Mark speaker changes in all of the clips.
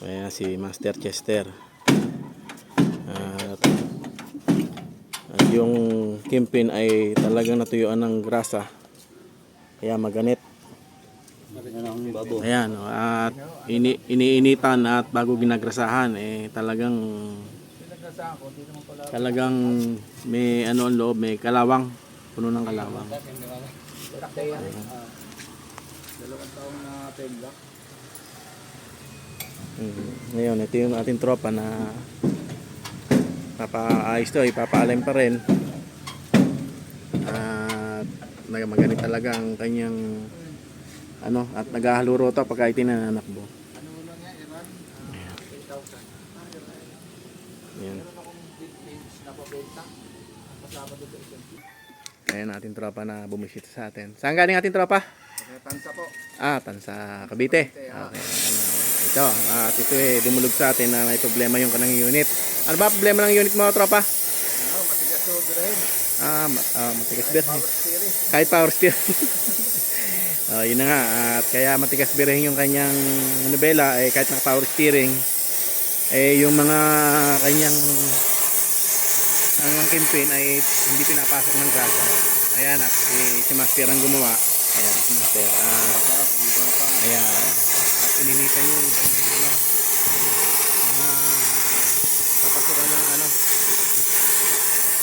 Speaker 1: Ayan si Master Chester. At, at yung kimpin ay talagang natuyuan ng grasa. Kaya maganit. Ayan, at iniinitan at bago ginagrasahan talagang may ano ang loob, may kalawang, puno ng kalawang.
Speaker 2: Dalawang taong na pembla.
Speaker 1: Ngayon, ito yung ating tropa na papaayos to, ipapaalim pa rin. At magaganit talaga ang kanyang ano, at naghahaluro to pagka itinanakbo.
Speaker 2: Ano lang yan, Iran? 8,000.
Speaker 1: Ayan.
Speaker 2: Meron akong big page na pabenta. Kasama doon sa isang kit.
Speaker 1: Ayan ating tropa na bumisita sa atin. Saan galing ating tropa?
Speaker 2: Tansa po.
Speaker 1: Tansa Cavite. Okay. Ito, at ito dumulog sa atin na may problema yung kanang unit. Ano ba problema ng unit mo, tropa?
Speaker 2: Ano, matigas to rin.
Speaker 1: Matigas bir.
Speaker 2: Power steering.
Speaker 1: Kahit power steering. Yun na nga, at kaya matigas birahin yung kanyang nobela, kahit naka power steering, yung mga kanyang ang kimpin ay hindi pinapasok ng grasa. Ayan, at si Master ang gumawa. Ayan, si Master. Ayan, at ininitan yung kanyang ano, mga kapasukan ng ano,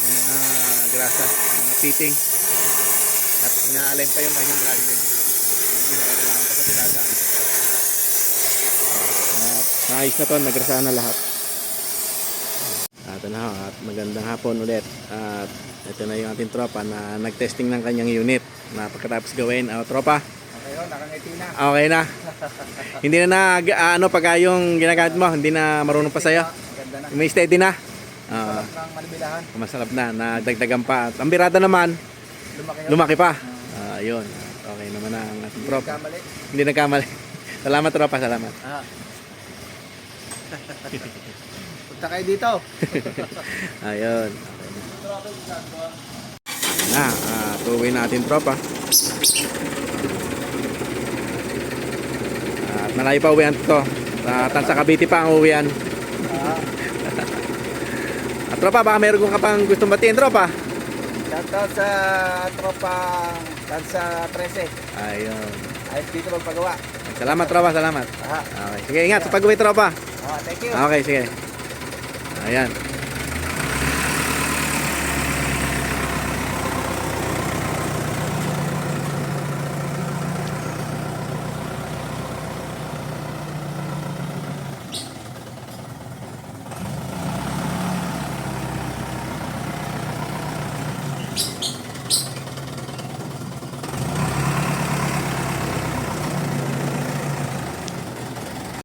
Speaker 1: mga grasa, mga fitting. At inaalin pa yung kanyang dragging. Hindi na kailangan pa sa pinadaan. At naayos na to, nagrasahan na lahat. At na, at magandang hapon ulit. At ito na yung ating tropa na nagtesting ng kanyang unit na pagkatapos gawin. Tropa,
Speaker 2: Okay yun, nakangiti na.
Speaker 1: okay na. Hindi na ano pagka yung ginagamit mo, hindi na marunong pa sa'yo.
Speaker 2: Ganda na.
Speaker 1: May steady na.
Speaker 2: Sarap ng manibilahan.
Speaker 1: Masarap na, nagdagdagan pa. At ang birada naman, lumaki pa. Yun. Okay naman na ang ating tropa.
Speaker 2: Kamali.
Speaker 1: Hindi nagkamali. Salamat tropa, salamat.
Speaker 2: Punta kayo dito.
Speaker 1: Ayun. Tuwin natin tropa. At malayo pa uwian to. Tansa Cavite pa ang uwian. At tropa, baka meron ka pang gustong batiin tropa.
Speaker 2: Shoutout sa tropa Tansa 13.
Speaker 1: Ayun.
Speaker 2: Ayos dito magpagawa.
Speaker 1: Salamat tropa, salamat. Okay, sige, ingat sa pag-uwi tropa.
Speaker 2: Thank you.
Speaker 1: Okay, sige. Ayan.